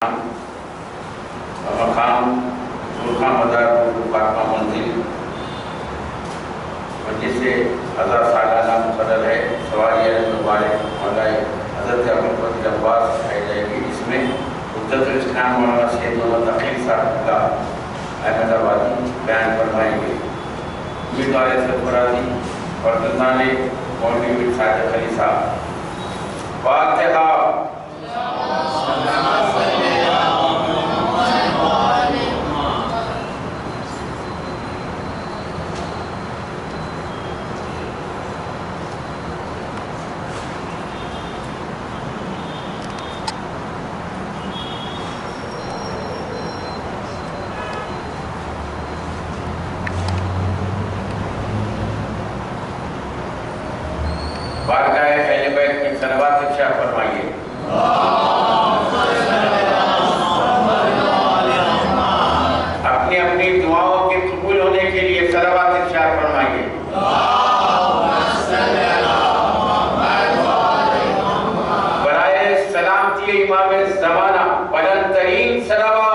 مقام زلخا مدار پاکہ منزل مجلس 1000 سالانہ مقرر ہے. سوالیہ مبارک مولا حضرت ابوالفضل عباس سکھائی جائے گی. اس میں حجت الاسلام مولانا سید محمد عقیل صاحب کا احمد آبادی بیان فرمائیں گے. امیدوار سرفرازی اور دندان مولوی صادق علی صاحب. فاتحہ. بارگاہ اہل بیت کی صلوات ارشاد فرمائیے. اپنی اپنی دعاؤں کے قبول ہونے کے لیے صلوات ارشاد فرمائیے. برائے سلامتی امام زمانہ بلند ترین صلوات.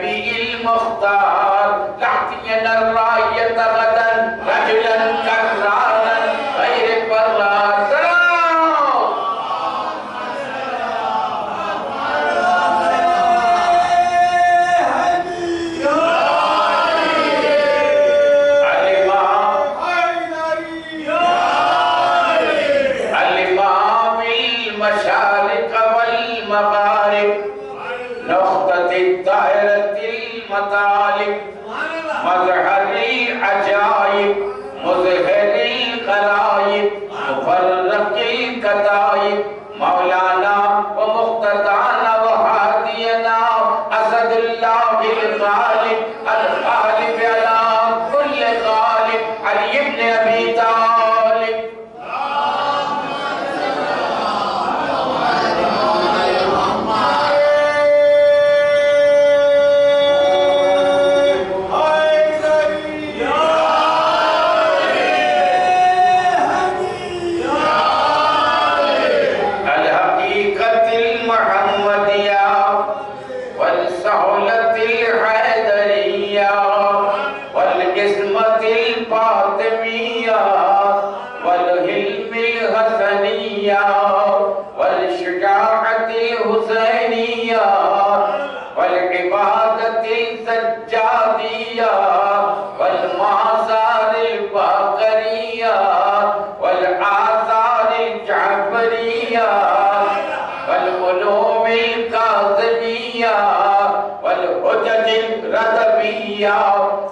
النبي المختار لأعطين الراية غدا رجلا كراما غير برار. الدائرة المطالب مظهر العجائب مظهر الغرائب مفرق الكتائب مولانا ومقتدانا وهادينا أسد الله الغالب الغالب على كل غالب علي بن أبي طالب.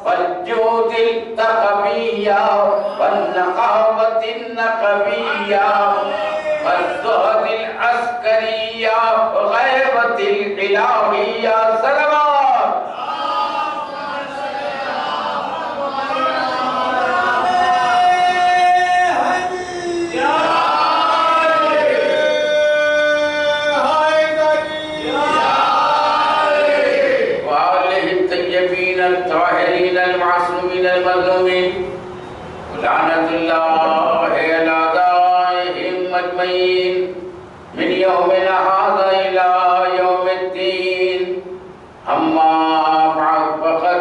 والجود التقبية والنقابة النقبية والزهد العسكرية وغيبة الإلهية. سلامات الطاهرين المعصومين المظلومين ولعنة الله على أعدائهم أجمعين من يومنا هذا إلى يوم الدين. أما بعد فقد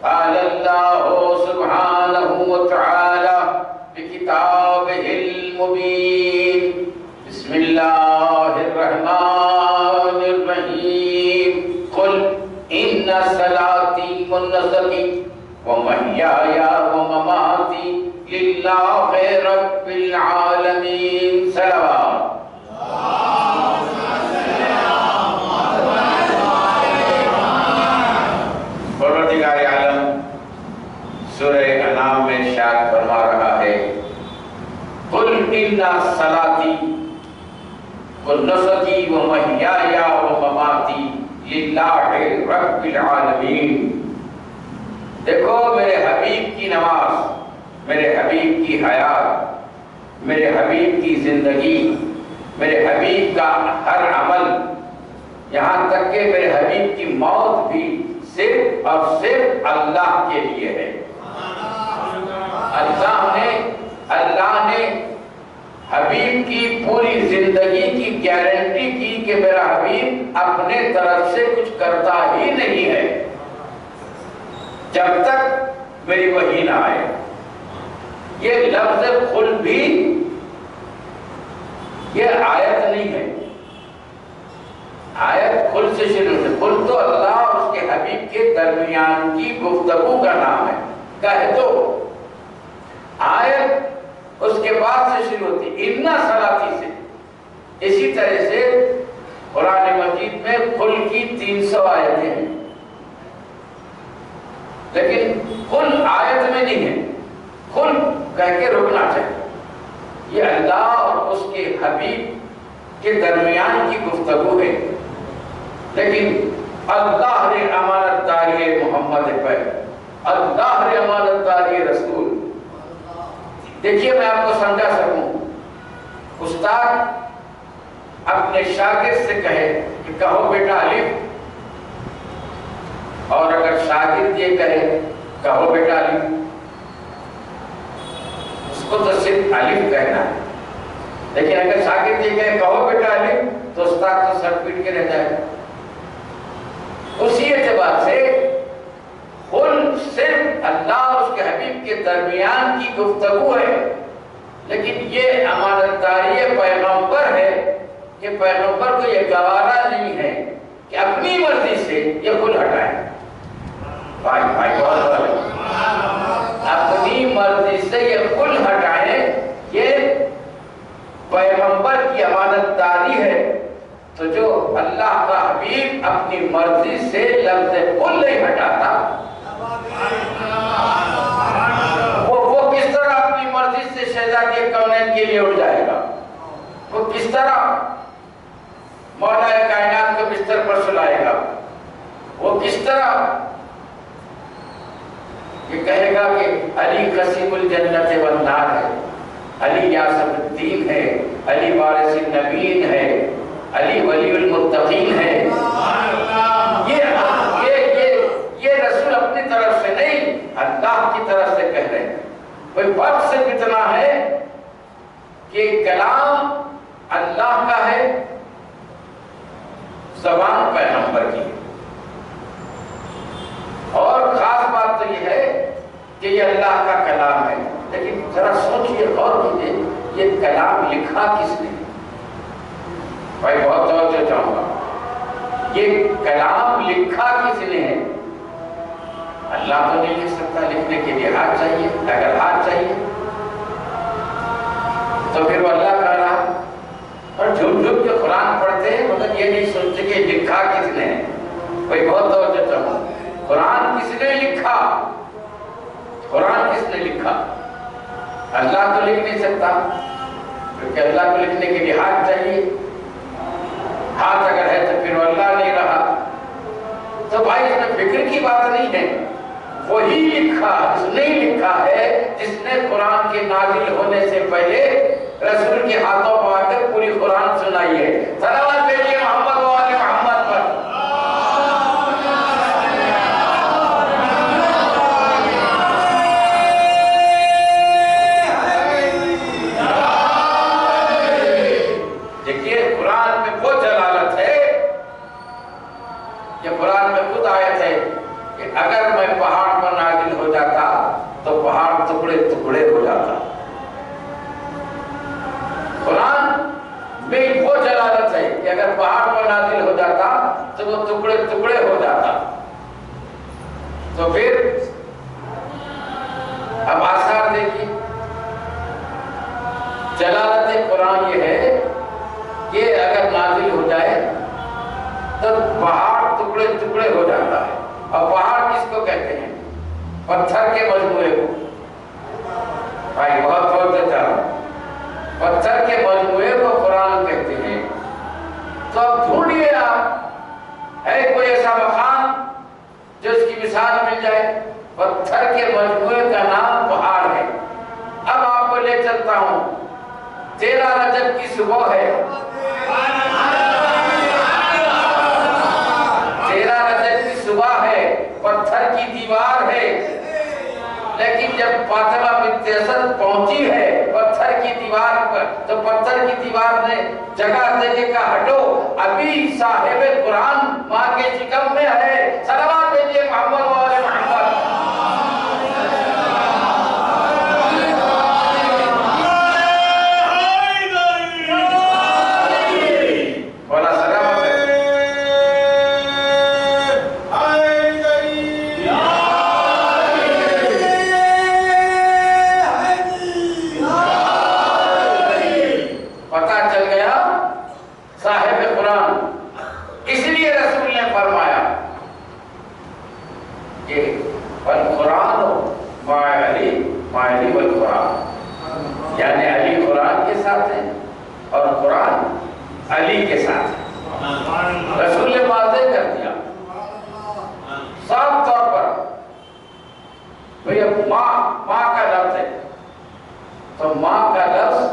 قال الله سبحانه وتعالى بكتابه المبين. بسم الله الرحمن الرحيم. قل إن صلاتي ونسكي ومحياي ومماتي لله رب العالمين. صلوات. پروردگار عالم سورہ انعام میں ارشاد فرما رہا ہے قل إن صلاتي ونسكي ومحياي ومماتي للہ رب العالمین. دیکھو میرے حبیب کی نماز، میرے حبیب کی حیات، میرے حبیب کی زندگی، میرے حبیب کا ہر عمل، یہاں تک کہ میرے حبیب کی موت بھی صرف اور صرف اللہ کے لیے ہے. اللہ نے حبیب کی پوری زندگی کی گارنٹی کی کہ میرا حبیب اپنے طرف سے کچھ کرتا ہی نہیں ہے جب تک میری وحی نہ آئے. یہ لفظ قل بھی یہ آیت نہیں ہے. آیت قل سے شروع ہے. قل تو اللہ اور اس کے حبیب کے درمیان کی گفتگو کا نام ہے. کہہ دو. آیت اس کے بعد سے شروع ہوتی اِنَّ صلاتی سے. اسی طرح سے قرآن مجید میں قل کی 300 آیتیں ہیں لیکن قل آیت میں نہیں ہے. قل کہہ کے رکنا چاہیے. یہ اللہ اور اس کے حبیب کے درمیان کی گفتگو ہے. لیکن اللہ نے امانت داری محمد پر، اللہ نے امانت داری رسول. دیکھیے میں آپ کو سمجھا سکوں. استاد اپنے شاگرد سے کہے کہ کہو بیٹا الف، اور اگر شاگرد یہ کہے کہو بیٹا الف، اس کو تو صرف الف کہنا ہے. لیکن اگر شاگرد یہ کہے کہو بیٹا الف تو استاد تو سر پیٹ کے رہ جائے گا. اسی اعتبار سے کے درمیان کی گفتگو ہے، لیکن یہ امانتداری پیغمبر ہے کہ پیغمبر کو یہ گوارا نہیں ہے کہ اپنی مرضی سے یہ کھل ہٹائیں۔ بھائی بہت اپنی مرضی سے یہ کھل ہٹائیں، یہ پیغمبر کی امانتداری ہے۔ تو جو اللہ کا حبیب اپنی مرضی سے لفظ کل نہیں ہٹاتا، وہ کس طرح اپنی مرضی سے شہزادی کونین کے لیے اٹھ جائے گا؟ وہ کس طرح مولا کائنات کو بستر پر سلائے گا؟ وہ کس طرح یہ کہے گا کہ علی قسیم الجنت والنار ہے، علی یاسف الدین ہے، علی وارث النبیین ہے، علی ولی المتقین ہے؟ یہ رسول اپنی طرف سے نہیں، اللہ کی طرف سے کہہ رہے ہیں۔ کوئی فرق صرف اتنا ہے کہ کلام اللہ کا ہے، زبان پیغمبر کی ہے۔ اور خاص بات تو یہ ہے کہ یہ اللہ کا کلام ہے، لیکن ذرا سوچئے، غور کیجئے، یہ کلام لکھا کس نے؟ بھائی بہت توجہ چاہوں گا، یہ کلام لکھا کس نے ہے؟ اللہ تو نہیں لکھ سکتا، لکھنے کے لیے ہاتھ چاہیے، اگر ہاتھ چاہیے تو پھر وہ اللہ کہہ رہا۔ اور جھوٹ جھوٹ کے قرآن پڑھتے ہیں مگر یہ نہیں سوچتے کہ لکھا کس نے ہے۔ بھائی بہت توجہ چاہوں گا، قرآن کس نے لکھا؟ قرآن کس نے لکھا؟ اللہ تو لکھ نہیں سکتا، کیونکہ اللہ کو لکھنے کے لیے ہاتھ چاہیے، ہاتھ اگر ہے تو پھر وہ اللہ نہیں رہا۔ تو بھائی اس میں فکر کی بات نہیں ہے، وہی لکھا، اس نے لکھا ہے جس نے قرآن کے نازل ہونے سے پہلے رسول کے ہاتھوں پا کر پوری قرآن سنائی ہے۔ صلوات بھیجیے محمد و آل محمد پر۔ دیکھیے قرآن میں وہ جلالت ہے، یہ قرآن میں خود آیت ہے کہ اگر میں پہاڑ پر نازل ہو جاتا تو پہاڑ ٹکڑے ٹکڑے ہو جاتا۔ قرآن میں وہ جلالت ہے کہ اگر پہاڑ پر نازل ہو جاتا تو وہ ٹکڑے ٹکڑے ہو جاتا۔ تو پھر اب آثار دیکھیے، جلالت قرآن یہ ہے کہ اگر نازل ہو جائے تو پہاڑ ٹکڑے ٹکڑے ہو جاتا ہے۔ اور پہاڑ کس کو کہتے ہیں؟ پتھر کے مجموعے کو۔ بھائی بہت بہت چاہوں، پتھر کے مجموعے کو قرآن کہتے ہیں۔ تو اب ڈھونڈیے آپ، ہے کوئی ایسا مقام جو اس کی مثال مل جائے؟ پتھر کے مجموعے کا نام پہاڑ ہے۔ اب آپ کو لے چلتا ہوں، 13 رجب کی صبح ہے، 13 رجب کی صبح ہے، پتھر کی دیوار ہے، لیکن جب فاطمہ بنت اسد پہنچی ہے پتھر کی دیوار پر تو پتھر کی دیوار نے جگہ دے کے کہا ہٹو، ابھی صاحب قرآن ماں کے شکم میں ہے۔ صلوات بھیجیے محمد و آل محمد۔ یعنی علی قرآن کے ساتھ ہے اور قرآن علی کے ساتھ ہے۔ رسول نے واضح کر دیا صاف طور پر، بھئی اب ماں کا لفظ ہے تو ماں کا لفظ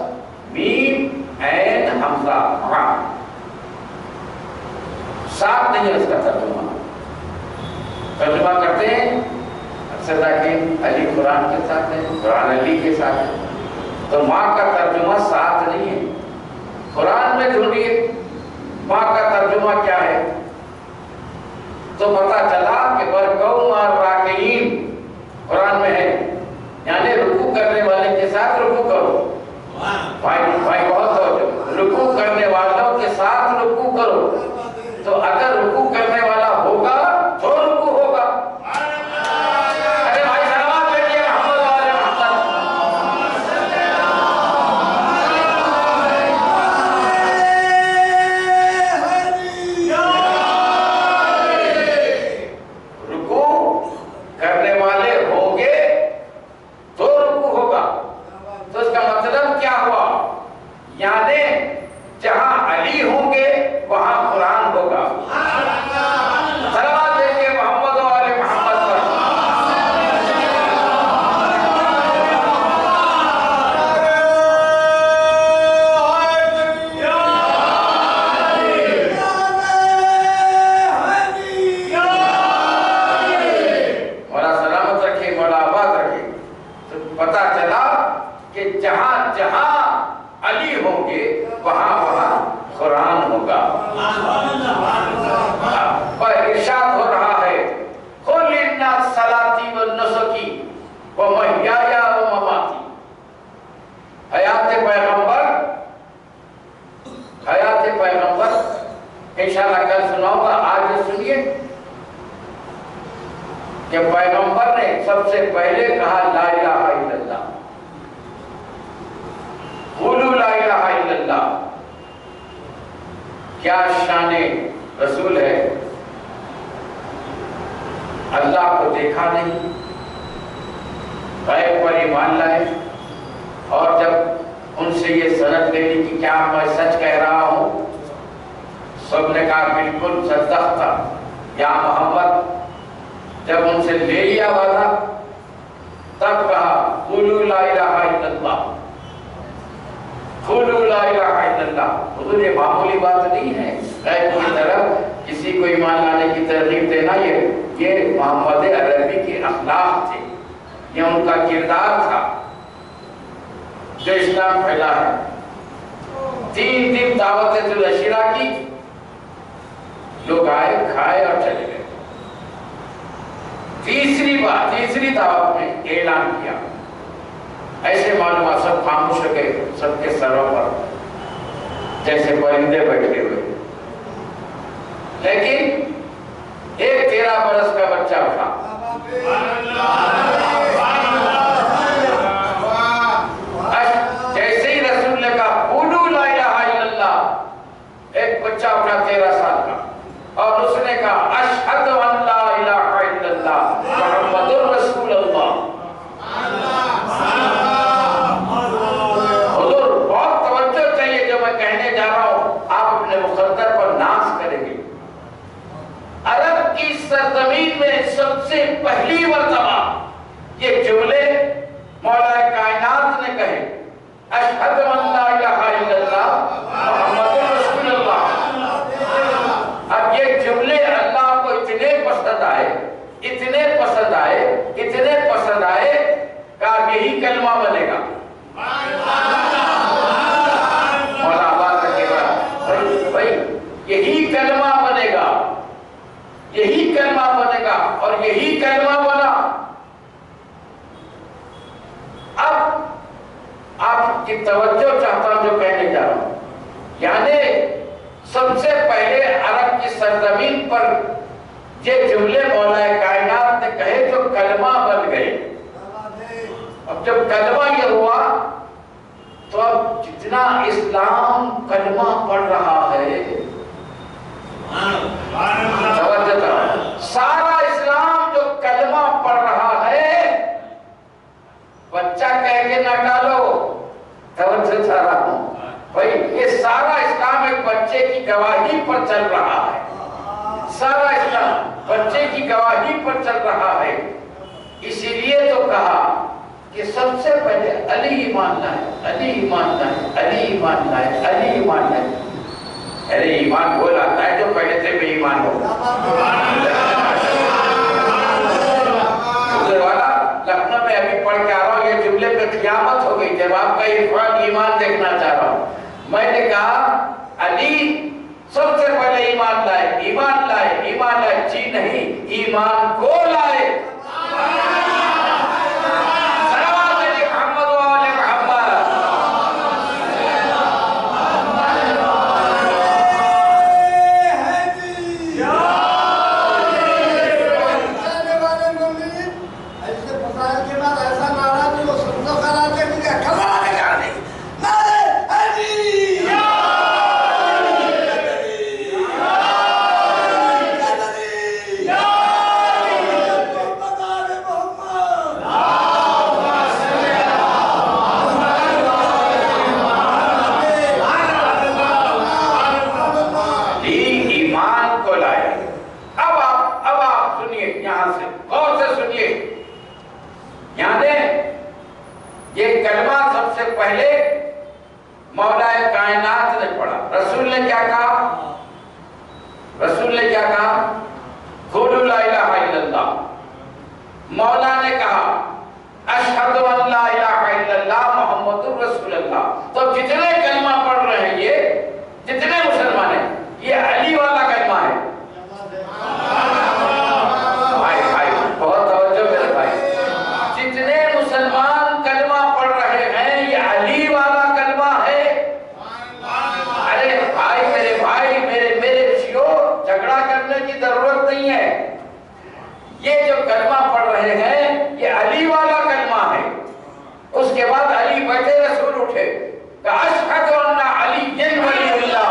میم عین حمزہ ماں، ساتھ نہیں ہے اس کا ترجمہ کرتے ہیں اکثر تاکہ علی قرآن کے ساتھ ہے، قرآن علی کے ساتھ ہے، تو ماں کا ترجمہ ساتھ نہیں ہے۔ قرآن میں ڈھونڈیے ماں کا ترجمہ کیا ہے تو پتا چلا کہ برکعوا مع الراکعین قرآن میں ہے، انشاءاللہ کل سناؤں گا، آج یہ سنیے کہ پیغمبر نے سب سے پہلے کہا لا الہ الا اللہ، قولوا لا الہ الا اللہ۔ کیا شان رسول ہے، اللہ کو دیکھا نہیں، غیب پر ایمان لائے، اور جب ان سے یہ سند لینے کی کیا میں سچ کہہ رہا ہوں، سب نے کہا بالکل صدقتا یا محمد۔ جب ان سے لے لیا وعدہ تب کہا قولوا لا الہ الا اللہ، قولوا لا الہ الا اللہ۔ حضور یہ معمولی بات نہیں ہے، غیب کی طرف کسی کو ایمان لانے کی ترغیب دینا، یہ محمد عربی کے اخلاق تھے، یہ ان کا کردار تھا جو اسلام پھیلا ہے۔ 3 دن دعوت العشیرہ کی، لوگ آئے کھائے اور چلے گئے۔ تیسری دعوت میں اعلان کیا، ایسے معلومات سب خاموش ہو گئے، سب کے سروں پر جیسے پرندے بیٹھے ہوئے۔ لیکن ایک 13 برس کا بچہ اٹھا، جیسے ہی رسول نے کہا قولوا لا الہ الا اللہ، ایک بچہ اٹھا 13 سال کا، اور اس نے کہا اشہد ان لا الہ الا اللہ محمد رسول اللہ۔ حضور بہت توجہ چاہیے جو میں کہنے جا رہا ہوں، آپ اپنے مقدر پر ناز کریں گے۔ عرب کی سرزمین میں سب سے پہلی مرتبہ یہ جملے مولا کائنات نے کہے، اشہد ان لا الہ الا اللہ محمد رسول اللہ۔ اب یہ جملے اللہ کو اتنے پسند آئے، اتنے پسند آئے، اتنے پسند آئے کہ اب یہی کلمہ بنے گا۔ مولا آباد رکھے گا بھائی، یہی کلمہ بنے گا، یہی کلمہ بنے گا، اور یہی کلمہ بنا۔ اب آپ کی توجہ چاہتا ہوں جو کہنے جا رہا ہوں، یعنی سب سے پہلے عرب کی سرزمین پر یہ جملے مولا کائنات نے کہے تو کلمہ بن گئے۔ اب جب کلمہ یہ ہوا تو اب جتنا اسلام کلمہ پڑھ رہا ہے، سارا اسلام جو کلمہ پڑھ رہا ہے، بچہ کہہ کے نہ ڈالو، توجہ چاہ رہا ہوں بھائی، یہ سارا اسلام ایک بچے کی گواہی پر چل رہا ہے، سارا اسلام بچے کی گواہی پر چل رہا ہے۔ اسی لیے تو کہا کہ سب سے پہلے علی ایمان لائے، علی ایمان لائے، علی ایمان لائے، علی ایمان لائے۔ ارے ایمان وہ لاتا ہے جو پہلے سے بے ایمان ہو۔ حضور والا لکھنؤ میں ابھی پڑھ کے آ رہا ہوں، یہ جملے پہ قیامت ہو گئی جب آپ کا عرفان ایمان دیکھنا چاہ رہا ہوں۔ میں نے کہا علی سب سے پہلے ایمان لائے، ایمان لائے، ایمان لائے، جی نہیں، ایمان کو لائے۔ یہ جو کلمہ پڑھ رہے ہیں یہ علی والا کلمہ ہے. اس کے بعد علی بیٹھے، رسول اٹھے کہ اشہد ان علی ولی اللہ.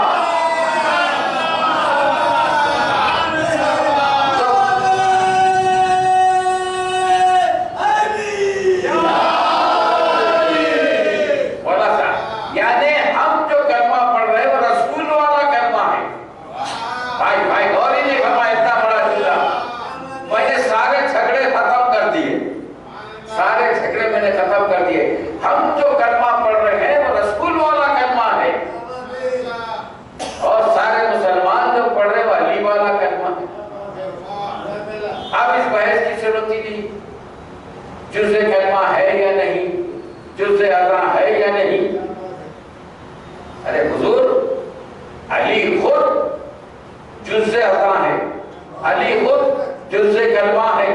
ہم جو کلمہ پڑھ رہے ہیں وہ رسول والا کلمہ ہے، اور سارے مسلمان جو پڑھ رہے ہیں وہ علی والا کلمہ ہے. اب اس بحث کی ضرورت ہی نہیں، جزء کلمہ ہے یا نہیں، جزء اذاں ہے یا نہیں. ارے حضور، علی خود جزء اذاں ہے، علی خود جزء کلمہ ہے.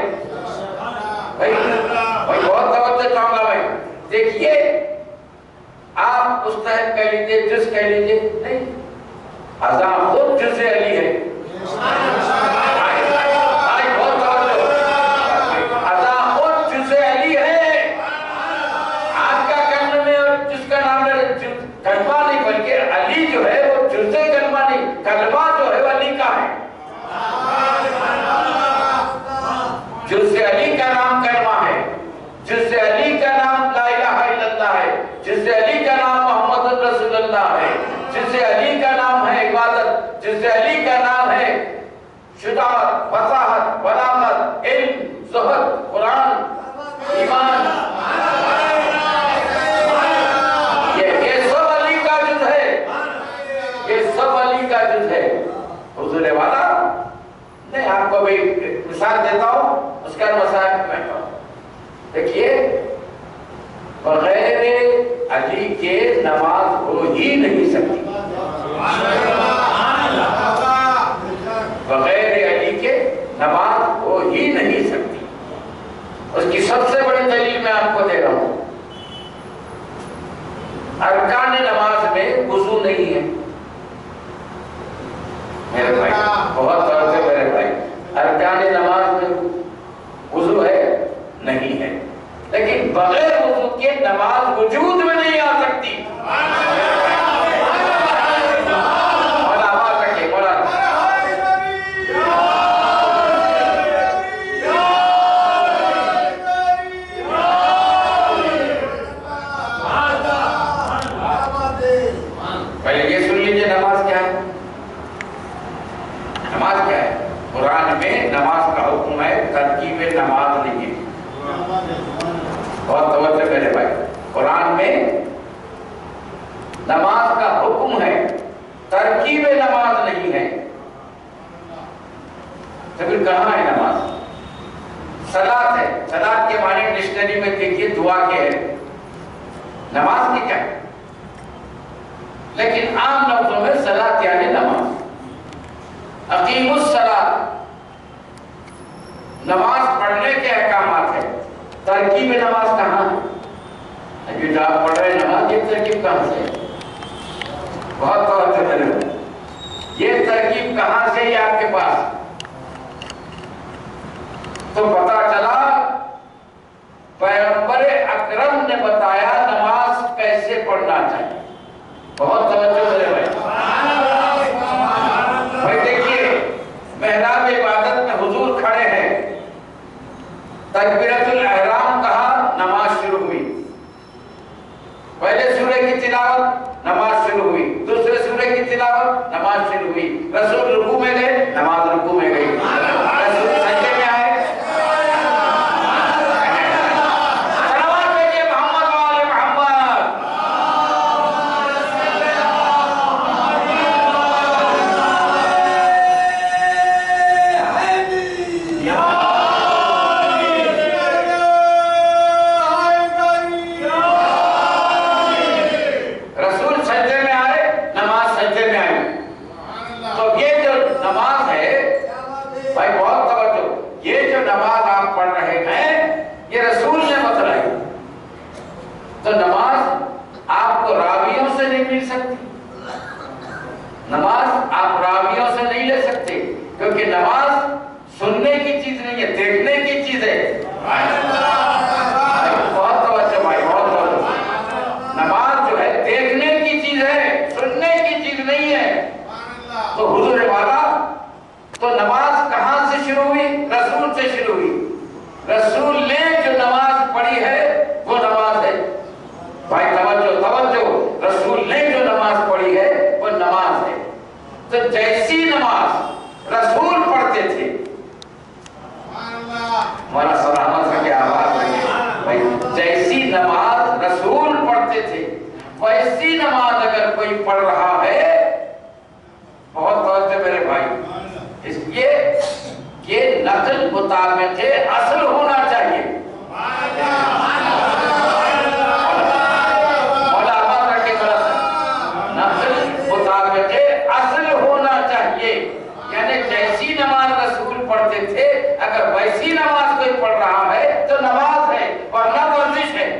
بھائی بہت توجہ چاہوں گا بھائی. دیکھیے، آپ مستحب کہہ لیجئے، جز کہہ لیجئے، نہیں، اذاں خود جز علی ہے. بہت توجہ، اذاں خود جز علی ہے. آپ کا کلمہ میں اور جس کا نام ہے کلمہ نہیں، بلکہ علی جو ہے وہ جز کلمہ نہیں، کلمہ جو ہے وہ علی کا ہے. جز علی کا نام کلمہ ہے، جز علی کا نام لا الہ الا اللہ ہے، جز علی کا نام محمد رسول اللہ ہے، جز علی کا نام ہے عبادت، جز علی کا نام ہے شجاعت، فصاحت، بلاغت، علم، زہد، قرآن، ایمان. یہ سب علی کا جز ہے، یہ سب علی کا جز ہے. حضور والا نہیں، آپ کو بھی مثال دیتا ہوں، اس کا مسائل میں کہوں. دیکھیے، بغیر علی کے نماز ہو ہی نہیں سکتی. بغیر علی کے نماز ہو ہی نہیں سکتی. اس کی سب سے بڑی دلیل میں آپ کو دے رہا ہوں. ارکان نماز میں وضو نہیں ہے میرے بھائی، بہت توجہ میرے بھائی. ارکان نماز میں وضو ہے نہیں ہے، لیکن بغیر وضو کے نماز وجود میں نہیں آ سکتی. مولا آواز رکھے، مولا. پہلے یہ سن لیجئے نماز کیا ہے. نماز کیا ہے؟ قرآن میں نماز کا حکم ہے، ترکیب نماز نہیں ہے. بہت توجہ میرے بھائی. قرآن میں نماز کا حکم ہے، ترکیب نماز نہیں ہے. تو پھر کہاں ہے نماز؟ صلاۃ ہے. صلاۃ کے معنی ڈکشنری میں دیکھیے دعا کے ہے، نماز کے کیا ہے؟ لیکن عام لفظوں میں صلاۃ یعنی نماز. اقیم الصلاۃ، نماز پڑھنے کے احکامات ہیں. ترکیب نماز کہاں ہے؟ جو آپ پڑھ رہے ہیں نماز، یہ ترکیب کہاں سے ہے؟ بہت توجہ کریں. یہ ترکیب کہاں سے ہے آپ کے پاس؟ تو پتا چلا پیغمبر اکرم نے بتایا نماز کیسے پڑھنا چاہیے. بہت توجہ کریں بھائی. بھائی دیکھیے، محراب عبادت میں حضور کھڑے ہیں، تکبیرۃ الاحرام کہا، نماز شروع ہوئی. پہلے سورہ کی تلاوت، نماز شروع ہوئی. دوسرے سورہ کی تلاوت، نماز شروع ہوئی. رسول رکوع میں گئے، نماز رکوع میں گئی. رسول سجدے میں آئے. صلوات بھیجیے محمد و آل محمد. تو نماز آپ کو راویوں سے نہیں مل سکتی. نماز آپ راویوں سے نہیں لے سکتے، کیونکہ نماز سننے کی چیز نہیں ہے، دیکھنے رسول نے جو نماز پڑھی ہے وہ نماز ہے. بھائی توجہ توجہ، رسول نے جو نماز پڑھی ہے وہ نماز ہے. تو جیسی نماز رسول پڑھتے تھے، مولا سلامت سے کیا آواز ہے، جیسی نماز رسول پڑھتے تھے ویسی نماز اگر کوئی پڑھ رہا ہے، بہت توجہ میرے بھائی، اس لیے یہ نقل مطابق اصل ہونا چاہیے. مولا آباد رکھے نقل مطابق اصل ہونا چاہیے، یعنی جیسی نماز رسول پڑھتے تھے اگر ویسی نماز کوئی پڑھ رہا ہے تو نماز ہے اور نہ ورزش ہے.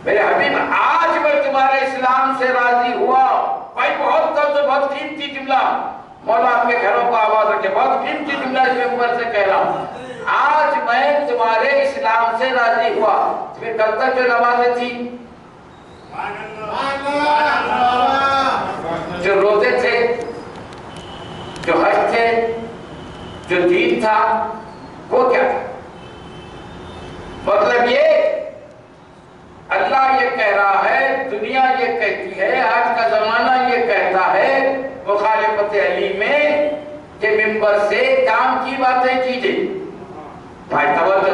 میرے حبیب آج میں تمہارے اسلام سے راضی ہوا. بھائی بہت قیمتی جملہ، مولا آپ کے گھروں کو آواز رکھے، بہت قیمتی جملہ اس میں اوپر سے کہہ رہا ہوں. آج میں تمہارے اسلام سے راضی ہوا. تمہیں کل تک جو نمازیں تھی، جو روزے تھے، جو حج تھے، جو دین تھا، وہ کیا تھا؟ مطلب یہ اللہ یہ کہہ رہا ہے، دنیا یہ کہتی ہے، آج کا زمانہ یہ کہتا ہے مخالفت علی میں کہ ممبر سے کام کی باتیں کیجئے. بھائی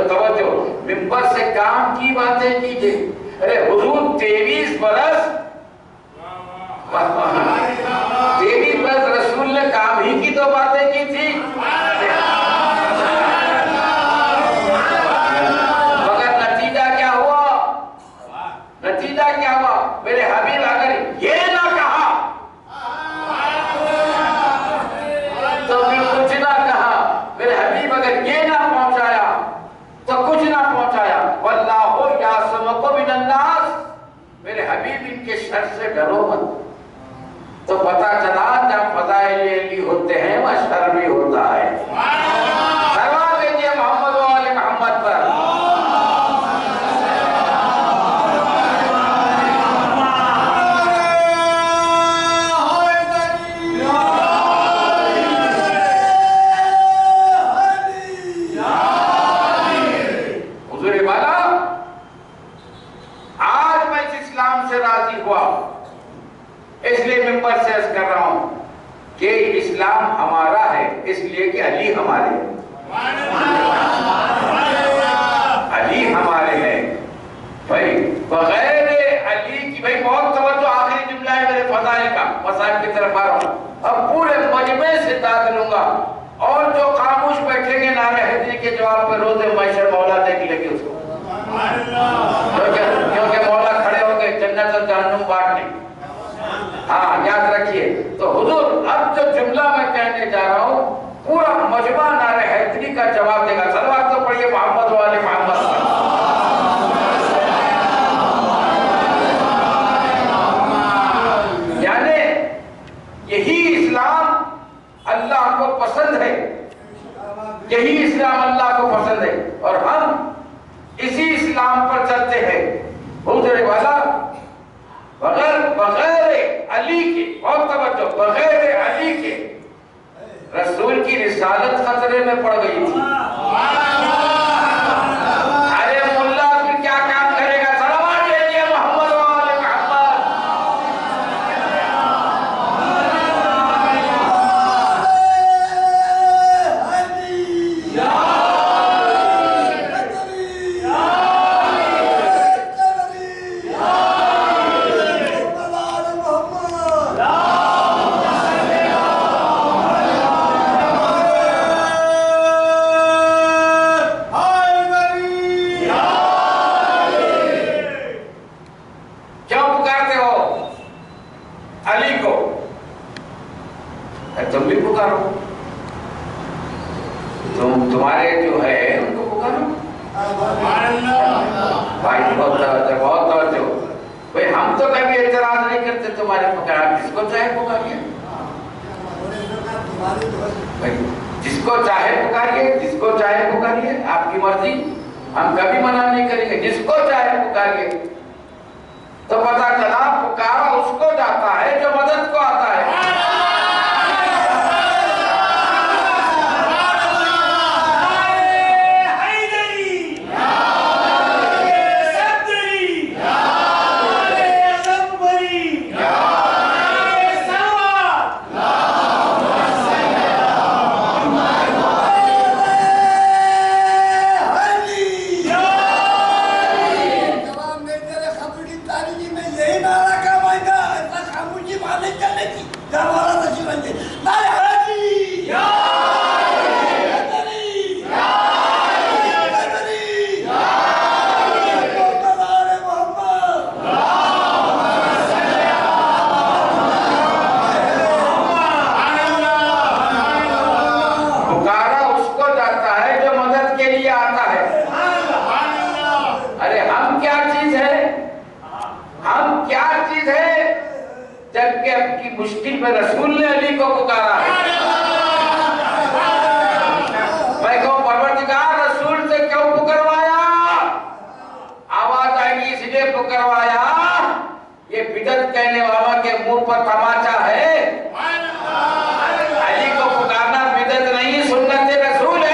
توجہ، ممبر سے کام کی باتیں کیجئے. ارے حضور 23 برس رسول نے کام ہی کی تو باتیں کی تھی. اگر یہ نہ پہنچایا تو کچھ نہ پہنچایا. واللہ یعصمکم من الناس، میرے حبیب ان کے شر سے ڈرو مت. تو پتہ چلا جب فضائل علی ہوتے ہیں وہ شر بھی ہوتا ہے. سلوات دیجیے محمد و آل محمد پر. حضور والا آج میں اس اسلام سے راضی ہوا، اس لیے ممبر سے عرض کر رہا ہوں کہ اسلام ہمارا ہے اس لیے کہ علی ہمارے ہیں. علی ہمارے ہیں بھائی. بغیر علی کی بھائی بہت توجہ، آخری جملہ ہے میرے فضائل کا، مسائل کی طرف آ رہا ہوں. اب پورے مجمع سے داد لوں گا اور جو خاموش بیٹھیں گے نعرہ حیدری کے جواب پہ روز محشر مولا دیکھ لے گی اس کو، کیونکہ مولا کھڑے ہو گئے جنت اور جہنم بانٹنے. ہاں یاد رکھیے. تو حضور اب جو جملہ میں کہنے جا رہا ہوں پورا مجمع نعرہ حیدری کا جواب دے گا. صلوات تو پڑھیے محمد و آل محمد. یعنی یہی اسلام اللہ کو پسند ہے، یہی اسلام اللہ کو پسند ہے اور ہم اسی اسلام پر چلتے ہیں. حضور والا بغیر علی کے، بہت توجہ، بغیر علی کے رسول کی رسالت خطرے میں پڑ گئی تھی. ارے ملا پھر کیا کام کرے گا؟ صلوات دیجیے محمد و آل محمد. تم بھی پکارو، تمہارے جو ہے ان کو پکارو. بھائی بہت توجہ. بھائی ہم تو کبھی اعتراض نہیں کرتے تمہارے پکار، جس کو چاہے پکاریے. جس کو چاہے پکاریے، جس کو چاہے پکاریے، آپ کی مرضی. ہم کبھی منع نہیں کریں گے، جس کو چاہے پکاریے. تو پتہ چلا پکارا اس کو جاتا ہے جو مدد کو آتا ہے. مشکل میں رسول نے علی کو پکارا ہے. میں کہوں پروردگار رسول سے کیوں پکروایا؟ آواز آئے گی اس لیے پکروایا یہ بدعت کہنے والا کے منہ پر تماچا ہے. علی کو پکارنا بدعت نہیں، سنت رسول ہے.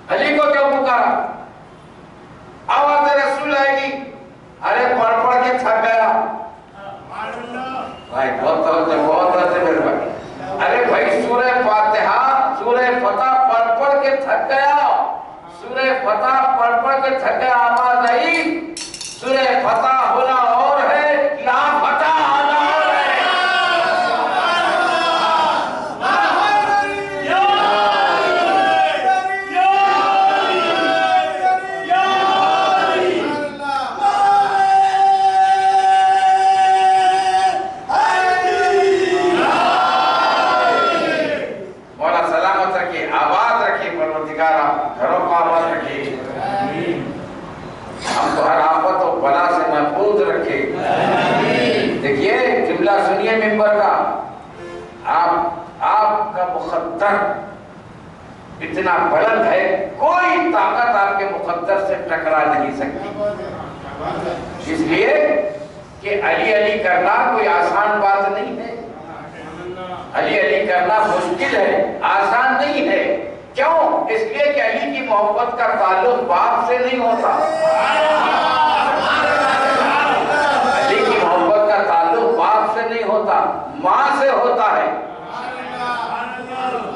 علی کو کیوں پکارا؟ آواز گیا بھائی؟ بہت میرے بھائی. ارے بھائی سورہ فاتحہ سورہ فتح پڑھ پڑھ کے تھک گیا. سورہ فتح پڑھ پڑھ کے تھک گیا. آواز آئی سورہ فتح ہونا اور ہے، لا فتح آنا اور ہے. گھروں کو آباد رکھے، ہم کو ہر آفت و بلا سے محفوظ رکھے. دیکھیے جملہ سنیے ممبر کا، آپ کا مقدر اتنا بلند ہے، کوئی طاقت آپ کے مقدر سے ٹکرا نہیں سکتی. اس لیے کہ علی علی کرنا کوئی آسان بات نہیں ہے. علی علی کرنا مشکل ہے، آسان نہیں ہے. کیوں؟ اس لیے کہ علی کی محبت کا تعلق باپ سے نہیں ہوتا. علی کی محبت کا تعلق باپ سے نہیں ہوتا، ماں سے ہوتا ہے.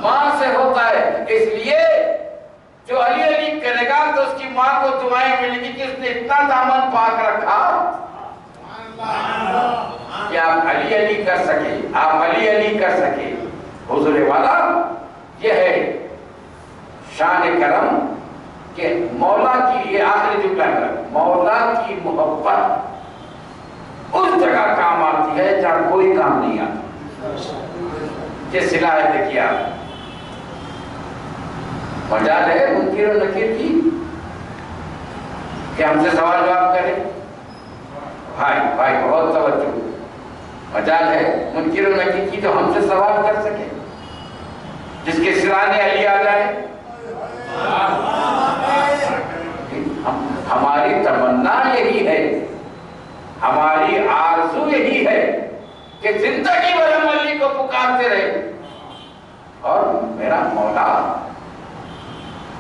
ماں سے ہوتا ہے. اس لیے جو علی علی کرے گا تو اس کی ماں کو دعائیں ملیں گی کہ اس نے اتنا دامن پاک رکھا کہ آپ علی علی کر سکے، آپ علی علی کر سکے. حضور والا یہ ہے شان کرم کہ مولا کی، یہ آخری جملہ ہے، مولا کی محبت اس جگہ کام آتی ہے جہاں کوئی کام نہیں آتا. یہ صلہ ہے. دیکھیے آپ مجال ہے منکر و نکیر کی کہ ہم سے سوال جواب کریں. بھائی بہت توجہ. مجال ہے منکر و نکیر کی تو ہم سے سوال کر سکے. جس کے سرانے علی آ جائے. ہماری تمنا یہی ہے، ہماری آرزو یہی ہے کہ زندگی بھر ہم علی کو پکارتے رہے. اور میرا مولا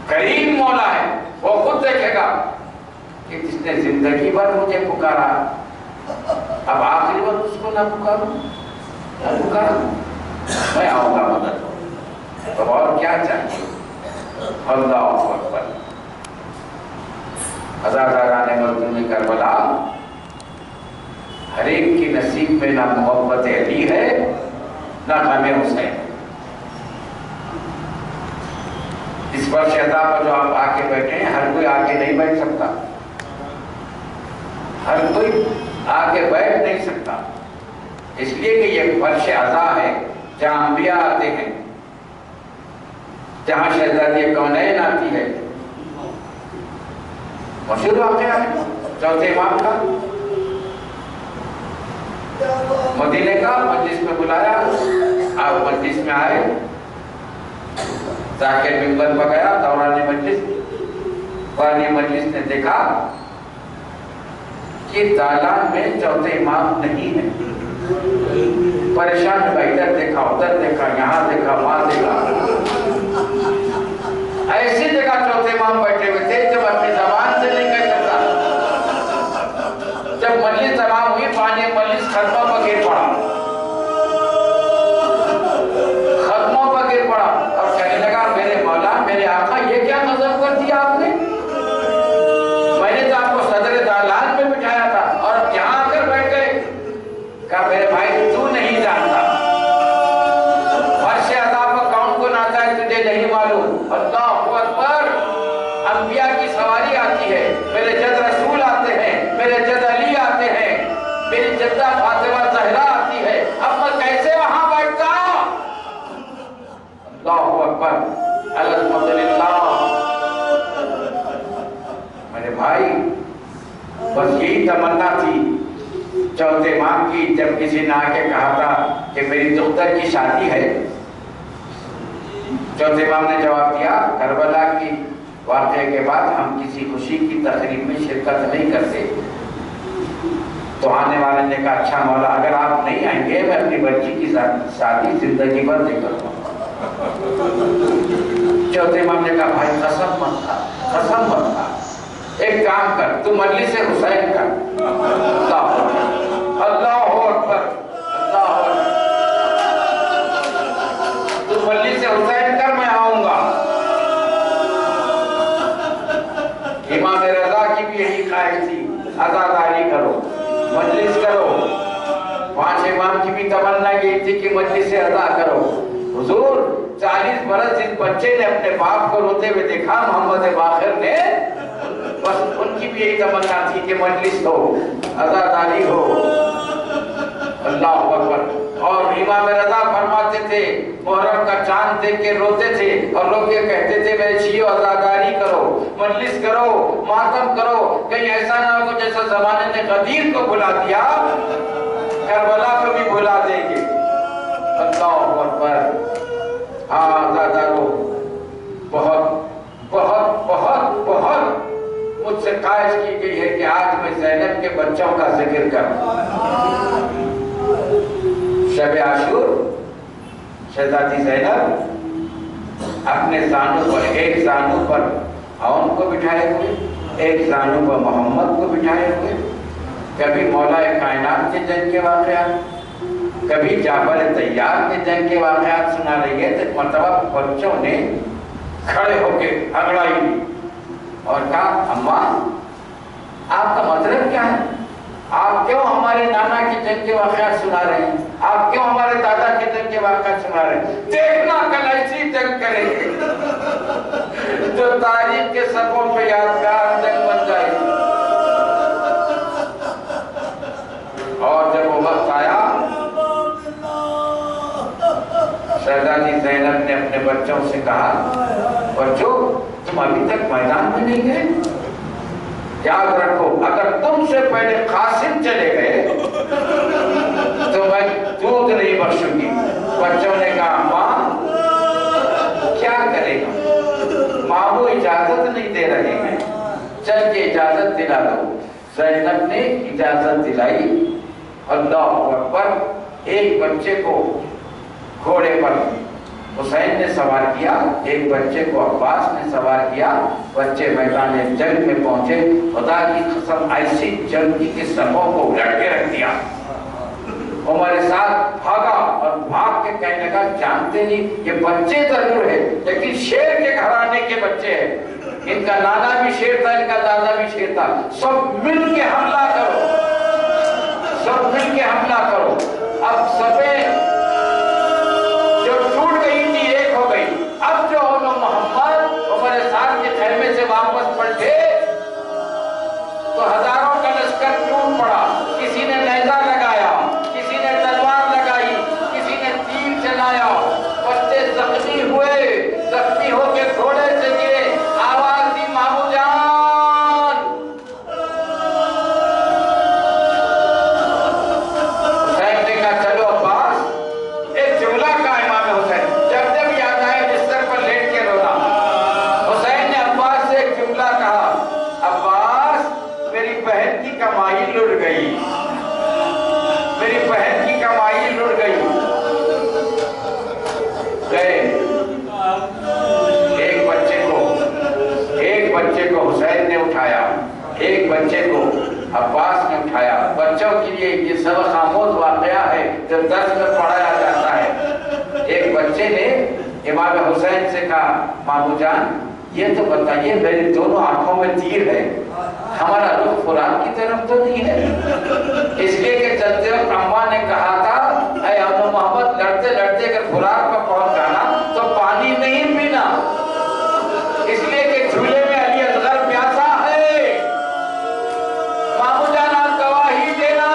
کریم مولا ہے، وہ خود دیکھے گا کہ جس نے زندگی بھر مجھے پکارا، اب آخری وقت اس کو نہ پکاروں، نہ پکاروں، میں آؤں گا مدد ہو. تو اور کیا چاہیے؟ اللہ اکبر. عزاداران مظلوم کربلا، ہر ایک کی نصیب میں نہ محبت علی ہے نہ غم حسین. اس فرش عطا پر جو آپ آ کے بیٹھے ہیں، ہر کوئی آ کے نہیں بیٹھ سکتا. ہر کوئی آ کے بیٹھ نہیں سکتا. اس لیے کہ یہ فرش عطا ہے جہاں انبیاء آتے ہیں، جہاں شہزادی کونین آتی ہے. مشہور واقعہ ہے چوتھے امام کا. مدینے کا مجلس میں بلایا، آپ مجلس میں آئے، ذاکر ممبر پر گیا، دوران مجلس قرآن مجلس نے دیکھا کہ دالان میں چوتھے امام نہیں ہے. پریشان ہوا، ادھر دیکھا ادھر دیکھا، یہاں دیکھا وہاں دیکھا. ایسی جگہ چوتھے امام بیٹھے ہوئے تھے جب اپنی زبان سے نہیں کہہ سکتا. جب مجلس تمام ہوئی، پانی مجلس ختموں پر گر پڑا، ختموں پر گر پڑا اور کہنے لگا میرے مولا، میرے آقا، یہ کیا غضب کر دیا آپ نے؟ میں نے تو آپ کو صدر دالان میں بٹھایا تھا اور اب یہاں آ کر بیٹھ گئے. کہا میرے بھائی تو نہیں جانتا، فرش عطا پر کون کون آتا ہے تجھے نہیں معلوم. اللہ اکبر. انبیاء کی سواری آتی ہے، میرے جد رسول آتے ہیں، میرے جد علی آتے ہیں، میری جدہ فاطمہ زہرا آتی ہے. اب میں کیسے وہاں بیٹھتا؟ اللہ اکبر. الحمدللہ. میرے بھائی بس یہی تمنا تھی چوتھے امام کی جب کسی نے آ کے کہا تھا کہ میری دختر کی شادی ہے. چوتھے امام نے جواب دیا کربلا کی واقعے کے بعد ہم کسی خوشی کی تقریب میں شرکت نہیں کرتے. تو آنے والے نے کہا اچھا مولا اگر آپ نہیں آئیں گے میں اپنی بچی کی شادی زندگی بھر نہیں کروں. چوتھے امام نے کہا بھائی قسم مت کھا، قسم مت کھا، ایک کام کر، تو مجلس حسین کر. اللہ اکبر، اللہ اکبر، تو مجلس حسین کر، میں آؤں گا۔ امام رضا کی بھی یہی خواہش تھی، عزاداری کرو، مجلس کرو۔ 5 امام کی بھی تمنا یہی تھی کہ مجلس عزا کرو۔ حضور 40 برس جس بچے نے اپنے باپ کو روتے ہوئے دیکھا، محمد باقر نے، بس ان کی بھی یہی تمنا تھی کہ مجلس ہو، عزاداری ہو۔ اللہ اکبر۔ اور امام رضا فرماتے تھے، محرم کا چاند دیکھ کے روتے تھے اور لوگ یہ کہتے تھے میرے شیعو عزاداری کرو، مجلس کرو، ماتم کرو، کہیں ایسا نہ ہو جیسا زمانے نے غدیر کو بھلا دیا، کربلا کو بھی بھلا دیں گے۔ اللہ اکبر۔ ہاں عزادارو، بہت بہت بہت بہت مجھ سے خواہش کی گئی ہے کہ آج میں زینب کے بچوں کا ذکر کروں۔ شب عاشور شہزادی زینب اپنے زانوں پر، ایک زانوں پر عون کو بٹھائے ہوئے، ایک زانوں پر محمد کو بٹھائے ہوئے، کبھی مولا کائنات کے جنگ کے واقعات، کبھی جعفر طیار کے جنگ کے واقعات سنا رہی ہے۔ تو مرتبہ بچوں نے کھڑے ہو کے اگڑائی اور کہا اماں آپ کا مطلب کیا ہے؟ آپ کیوں ہمارے نانا کی جنگ کے واقعات سنا رہے ہیں؟ آپ کیوں ہمارے دادا کی جنگ کے واقعات سنا رہے ہیں؟ دیکھنا کل ایسی جنگ کریں گے جو تاریخ کے صفوں پہ یادگار جنگ بن جائے گی۔ اور جب وہ وقت آیا، شہزادی زینب نے اپنے بچوں سے کہا بچوں تم ابھی تک میدان میں نہیں گئے، یاد رکھو اگر تم سے پہلے قاسم چلے گئے تو میں دودھ نہیں بخشوں گی۔ بچوں نے کہا ماں کیا کرے گا، ماں وہ اجازت نہیں دے رہے ہیں، چل کے اجازت دلا دو۔ زینب نے اجازت دلائی۔ اللہ اکبر۔ ایک بچے کو گھوڑے پر حسین نے سوار کیا، ایک بچے کو عباس نے سوار کیا، بچے میدان جنگ میں پہنچے۔ خدا کی قسم ایسی جنگ کی کہ صفوں کو الٹ کے رکھ دیا۔ ہمارے ساتھ بھاگا اور بھاگ کے کہنے لگا جانتے نہیں یہ بچے ضرور ہے لیکن شیر کے گھرانے کے بچے ہیں، ان کا نانا بھی شیر تھا، ان کا دادا بھی شیر تھا، سب مل کے حملہ کرو، سب مل کے حملہ کرو۔ اب سبیں جو ٹوٹ گئی تھی ایک ہو گئی۔ اب جو محمد ہمارے ساتھ کے خیمے سے واپس پلٹے تو ہزاروں کا لشکر ٹوٹ پڑا، کسی نے نیزہ لگایا، کسی نے تلوار لگائی، کسی نے تیر چلایا، بچے زخمی ہوئے، زخمی ہو کے گھوڑے سے گرے، آواز دی مامو جان۔ حسین نے کہا چلو عباس، ایک جملہ کا امام حسین جب جب یاد آئے بستر پر لیٹ کے رونا۔ حسین نے عباس سے ایک جملہ کہا عباس میری بہن کی کمائی لٹ گئی، میری بہن کی کمائی لٹ گئی۔ گئے ایک بچے کو حسین نے اٹھایا، ایک بچے کو عباس نے اٹھایا۔ بچوں کے لیے یہ سبق آموز واقعہ ہے جو درس میں پڑھایا جاتا ہے۔ ایک بچے نے امام حسین سے کہا مامو جان یہ تو بتائیے میری دونوں آنکھوں میں تیر ہے، ہمارا رخ فرات کی طرف تو نہیں ہے؟ اس لیے کہ چلتے وقت اماں نے کہا تھا اے ابو محمد لڑتے لڑتے اگر فرات پر پہنچ جانا تو پانی نہیں پینا، اس لیے کہ جھولے میں علی اصغر پیاسا ہے، مامو جانا گواہی دینا۔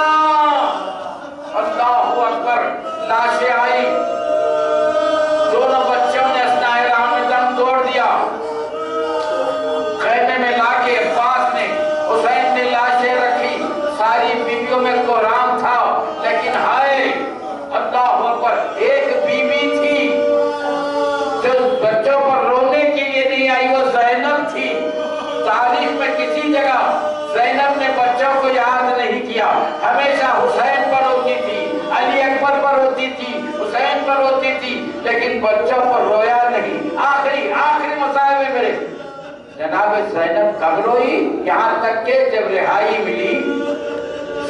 اللہ اکبر۔ لاشیں آئی، دونوں بچوں نے اثناء رام میں دم توڑ دیا، خیمے میں لا کے عباس نے، حسین نے لاشیں رکھی، ساری بیویوں میں قرآن تھا، لیکن ہائے اللہ اکبر ایک بیوی تھی جو بچوں پر رونے کے لیے نہیں آئی، وہ زینب تھی۔ تاریخ میں کسی جگہ زینب نے بچوں کو یاد نہیں کیا، ہمیشہ حسین پر ہوتی تھی، علی اکبر پر ہوتی تھی، حسین پر ہوتی تھی، لیکن بچوں پر رویا نہیں۔ آخری مسائل میں میرے جناب زینب کب روئی؟ یہاں تک کہ جب رہائی ملی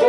2